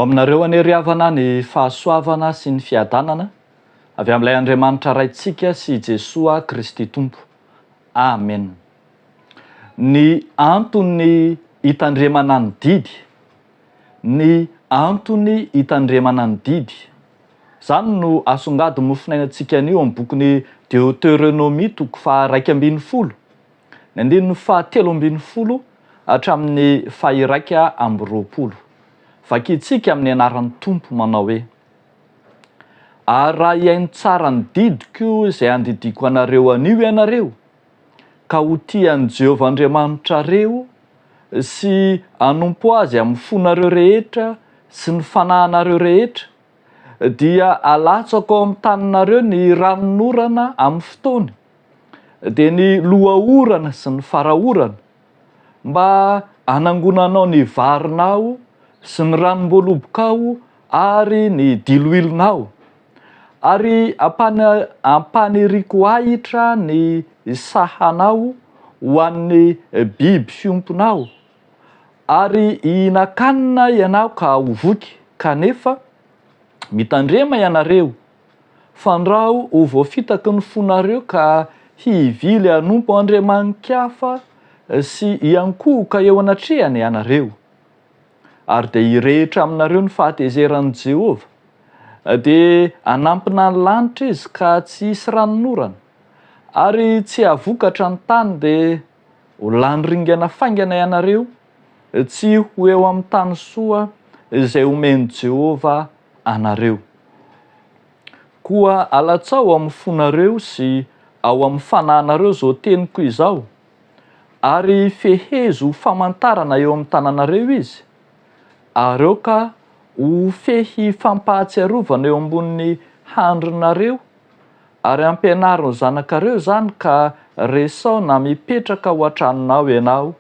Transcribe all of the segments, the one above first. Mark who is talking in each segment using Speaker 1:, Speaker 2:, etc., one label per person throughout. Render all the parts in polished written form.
Speaker 1: Ho aminareo anery havana ny fahasoavana sy ny fiadanana avy amin'ilay Andriamanitra raintsika sy Jesosy Kristy Tompo. Amen. Ny antony hitandremana ny didy. Ny antony hitandremana ny didy. Zany no asongadiny nofinainantsika anio amin'ny bokin'ny Deutéronomie toko faha 2:10. Ny andininy faha 3:10 hatramin'ny faha 1:20. Vakitsika amin'ny anaran'ny Tompo manao hoe: ary raha iaino tsara ny didiko izay andidiko anareo anio ianareo, ka ho tian'i Jehovah Andriamanitrareo sy hanompo azy amin'ny fonareo rehetra sy ny fanahinareo rehetra, dia alatsako ao amin'ny taninareo ny ranon'orana amin'ny fotoany, dia ny lohaorana sy ny farahorana, mba hanangonanao ny varinao sy ny ranom-boalobokao ary ny diloilonao, ary ampaniriko ahitra ny sahanao ho an'ny biby fiomponao, ary hinakanina ianao ka ho voky, kanefa mitandrema ianareo, fandrao ho voafitaky ny fonareo ka hivily hanompo andriamanin-kafa sy hiankohoka eo anatrehany ianareo. Ary dia hirehetra aminareo ny fahatezeran'i Jehovah, dia hanampina ny lanitra izy ka tsy hisy ranon'orana, ary tsy havokatra ny tany dia ho lany ringana faingana ianareo, tsy ho eo amin'ny tany soa izay omeny Jehovah anareo. Koa alatsao amin'ny fonareo sy ao amin'ny fanahinareo zao teniko izao, ary fehezo famantarana eo amin'ny tananareo izy, ary eo ka ho fehy fampahatsiarovana eo ambonin'ny handrinareo, ary ampianariny zanakareo zany ka resao na mipetraka ao an-tranonao ianao,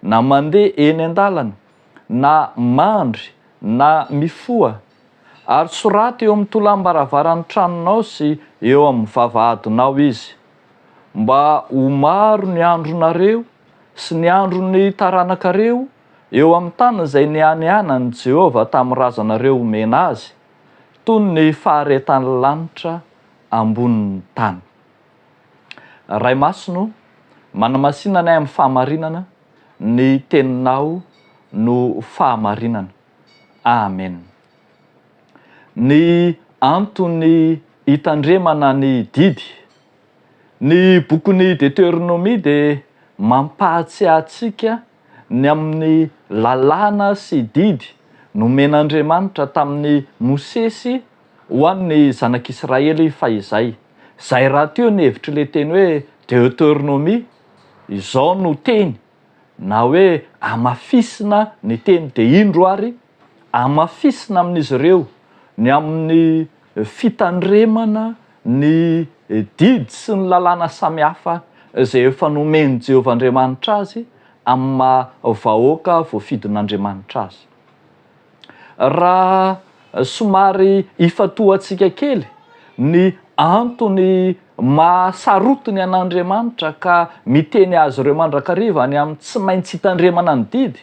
Speaker 1: na mandeha eny an-dalana, na mandry, na mifoha, ary soraty eo amin'ny tolam-baravaran'ny tranonao sy eo amin'ny vavahadinao izy, mba ho maro ny andronareo sy ny andron'ny taranakareo eo amin'ny tany izay nianianan'i Jehovah tamin'ny razanareo omena azy, toy ny faharetan'ny lanitra ambonin'ny tany. Ray Masino, manamasinanay amin'ny fahamarinana, ny teninao no fahamarinana. Amen. Ny antony hitandremana ny didy. Ny bokin'ny Deutéronomie dia mampahatsiahy ny amin'ny lalàna sy didy nomen'Andriamanitra tamin'ny Mosesy ho an'ny zanak'Israely fahizay. Zay raha teo ny hevitry le teny hoe Deutéronomie, izao no teny, na hoe amafisina ny teny, dia indro ary amafisina amin'izy ireo ny amin'ny fitandremana ny didy sy ny lalàna samihafa izay efa nomeny Jehovah Andriamanitra azy amin'ny vahoaka voafidin'Andriamanitra azy. Raha somary ifatohantsika kely ny antony mahasarotiny an'Andriamanitra ka miteny azy ireo mandrakariva any amin'ny tsy maintsy hitandremana ny didy,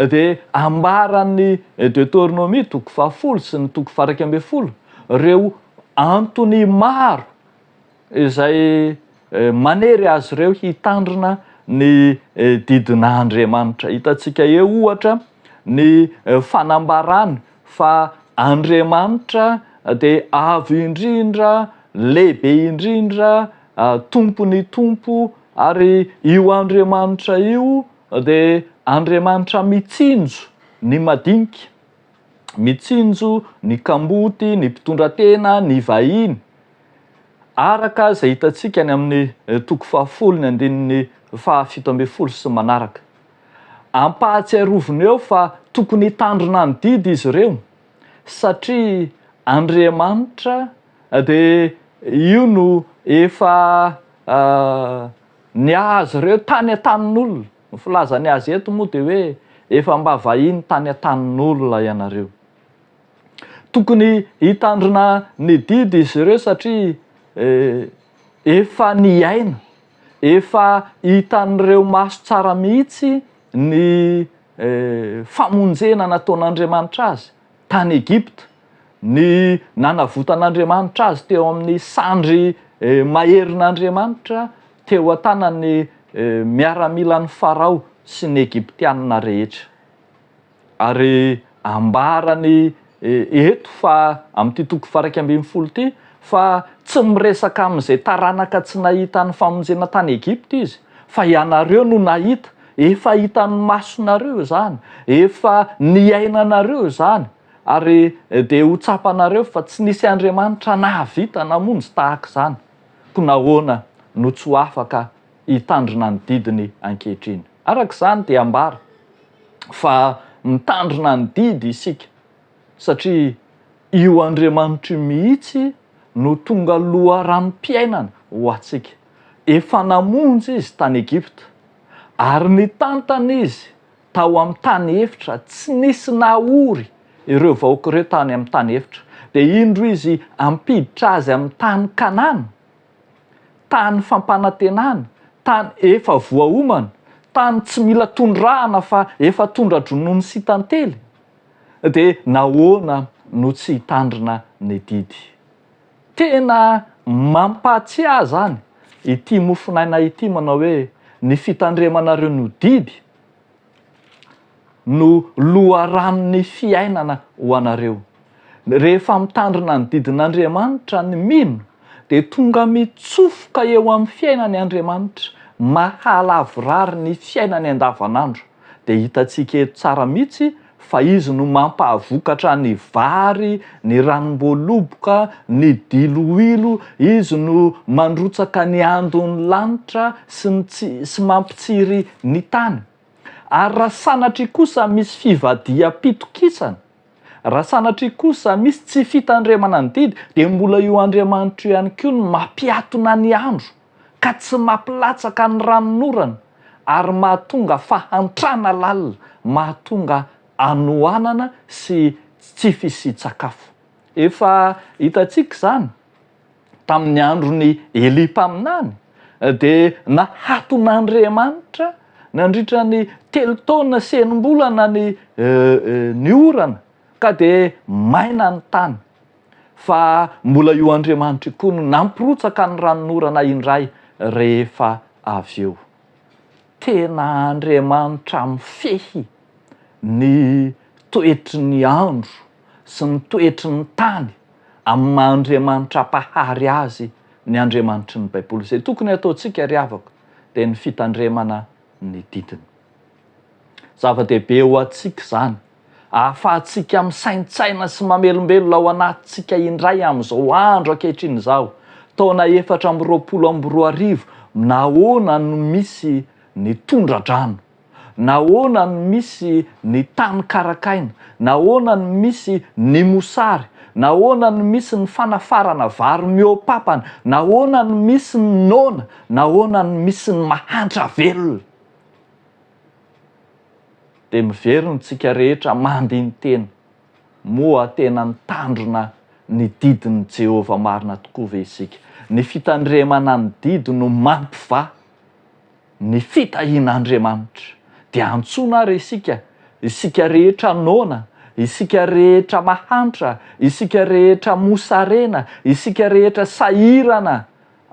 Speaker 1: dia ambaran'ny Deutéronomie toko 10 sy ny toko 12 ireo antony maro izay manery azy ireo hitandrina ny didin'Andriamanitra. Hitantsika eo ohatra ny fanambarany fa Andriamanitra dia avo indrindra, lehibe indrindra, tompony tompo, ary io Andriamanitra io dia Andriamanitra mitsinjo ny madinika, mitsinjo ny kamboty, ny mpitondran-tena, ny vahiny, araka izay hitantsika any amin'ny toko 10 ny andininy faha 17 sy manaraka. Ampahatsiaroviny eo fa tokony hitandrina ny didy izy ireo, satria Andriamanitra dia io no efa niazy ireo tany an-tanin'olona. Ny filazany azy eto moa dia hoe efa mba vahiny tany an-tanin'olona ianareo. Tokony hitandrina ny didy izy ireo satria efa niaina, efa hitan'ireo maso tsara mihitsy ny famonjena nataon'Andriamanitra azy, tany Egypta, ny nanavotan'Andriamanitra azy teo amin'ny sandry maherin'Andriamanitra teo an-tanany miaramilan'ny Farao sy ny Egyptianina rehetra. Ary ambarany eto fa amin'ity toko farak 12 ity fa tsy miresaka amin'izay taranaka tsy nahita ny famonjena tany Egypta izy, fa ianareo no nahita, efa hitan'ny masonareo zany, efa niainanareo zany, ary dia ho tsapanareo fa tsy nisy Andriamanitra nahavita namonjy tahaka izany. Ko nahoana no tsy ho afaka hitandrina ny didiny ankehitriny. Arak'izany dia ambara fa mitandrina ny didy isika, satria io Andriamanitra mihitsy no tonga loharanom-piainana ho antsika. Efa namonjy izy tany Egypta, ary nitantana izy tao amin'ny tany efitra, tsy nisy nahory ireo vahoaka ireo tany amin'ny tany efitra. Dia indro izy ampiditra azy amin'ny tany Kanana, tany fampanantenana, tany efa voahomana, tany tsy mila tondrahana fa efa tondra-dronono sy tantely, dia nahoana no tsy hitandrina ny didy. Tena mampahatsiahy zany ity mofinaina ity manao hoe ny fitandremanareo no didy no loharanon'ny fiainana ho anareo. Rehefa mitandrina ny didin'Andriamanitra ny mino, dia tonga mitsofoka eo amin'ny fiainany Andriamanitra, mahalavorary ny fiainany andavanandro. Dia hitantsika eto tsara mihitsy fa izy no mampahavokatra ny vary, ny ranom-boaloboka, ny diloilo, izy no mandrotsaka ny andon'ny lanitra sy mampitsiry ny tany. Ary raha sanatry kosa misy fivadiam-pitokisana, raha sanatry kosa misy tsy fitandremana ny didy, dia mbola io Andriamanitra ihany koa no mampiatona ny andro ka tsy mampilatsaka ny ranonorana, ary mahatonga fahantrana lalina, mahatonga anohanana sy tsy fisian-tsakafo. Efa hitantsika zany tamin'ny andron'ny Elim-paminany, dia nahaton'Andriamanitra nandritra ny 3 taona sy 9 ny orana, ka dia maina ny tany. Fa mbola io Andriamanitra koa no nampirotsaka ny ranonorana indray rehefa avy eo. Tena Andriamanitra mifehy ny toetry ny andro sy ny toetry ny tany amin'ny maha-Andriamanitra pahary azy ny Andriamanitry ny Baiboly. Izay tokony ataontsika ry havako dia ny fitandremana ny didiny. Zava-dehibe ho antsika zany, ahafahantsika misaintsaina sy mamelombelona ao anatintsika indray amin'izao andro ankehitriny izao, taona 2024, nahoana no misy ny tondra-drano, nahoana no misy ny tany karakaina, nahoana no misy ny mosary, nahoana no misy ny fanafarana vary mihoapapana, nahoana no misy ny nona, nahoana no misy ny mahantra velona. Dia miverina tsika rehetra mandiny tena, moa tena nitandrina ny didin'i Jehova marina tokoa ve isika. Ny fitandremana ny didy no mampivaha ny fitahian'Andriamanitra. Dia antsoina ary isika rehetra nona, isika rehetra mahantra, isika rehetra mosarena, isika rehetra sahirana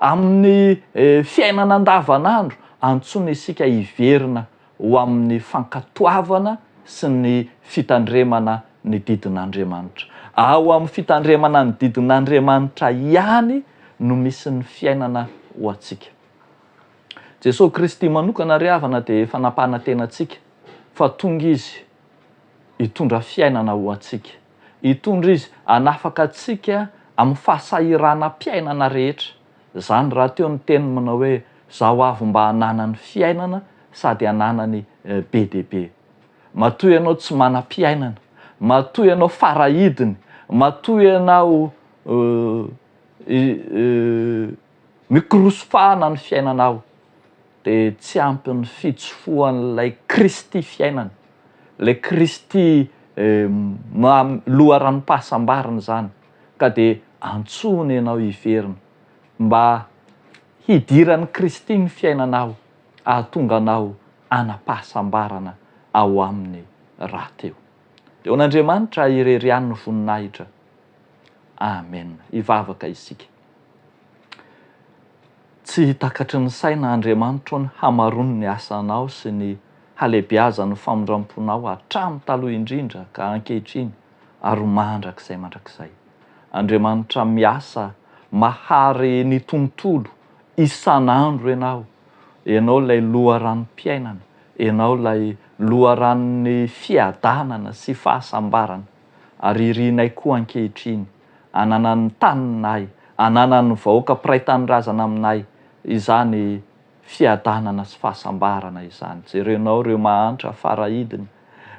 Speaker 1: amin'ny fiainana andavanandro, antsoina isika hiverina ho amin'ny fankatoavana sy ny fitandremana ny didin'Andriamanitra. Ao amin'ny fitandremana ny didin'Andriamanitra ihany no misy ny fiainana ho antsika. Jesosy Kristy manokana ry havana dia efa napahana tena antsika fa tonga izy hitondra fiainana ho antsika. Hitondra izy hanafaka antsika amin'ny fahasahiranam-piainana rehetra. Zany raha teo ny teny manao hoe zaho avy mba hananany fiainana sady hananany be dia be. Matoy ianao tsy manam-piainana, matoy ianao farahidiny, matoy ianao mikorosofahana ny fiainanao, dia tsy ampy ny fitsofohan'ilay Kristy fiainana, ilay Kristy loharanom-pahasambarana zany, ka dia antsony ianao hiverina mba hidiran'ny Kristy ny fiainanao, ahatonga anao ana-pahasambarana ao amin'ny rahateo. dia ho n'Andriamanitra irery ny voninahitra. Amen. Ivavaka isika. Tsy hitakatry ny saina Andriamanitra ny hamarony ny asanao sy ny halehibiazany famondramponao hatramin'ny taloha indrindra ka ankehitriny ary mandrakizay mandrakizay. Andriamanitra miasa mahary ny tontolo isan'andro ianao. Ianao ilay loharanon'mpiainana, ianao ilay loharanon'ny fiadanana sy fahasambarana. Ary irinay koa ankehitriny, ananan'ny taninay, ananan'ny vahoaka mpiray tanirazana aminay, izany fiadanana sy fahasambarana izany. Jerenao ireo mahantra farahidiny,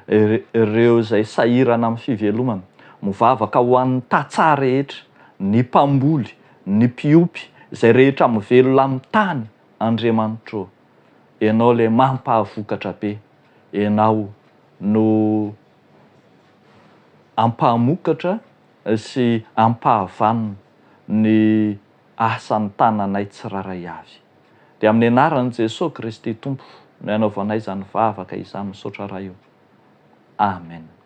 Speaker 1: ireo izay sahirana amin'ny fivelomana, mivavaka ho an'ny tantsaha rehetra, ny mpamboly, ny mpiopy, izay rehetra mivelona amin'ny tany. Andriamanitra, ianao ilay mampahavokatra be, ianao no ampahamokatra sy ampahavanina ny asan'ny tananay tsiraray avy. Dia amin'ny anaran'i Jesosy Kristy Tompo no anaovanay izany vavaka izany misaotra raha io. Amen.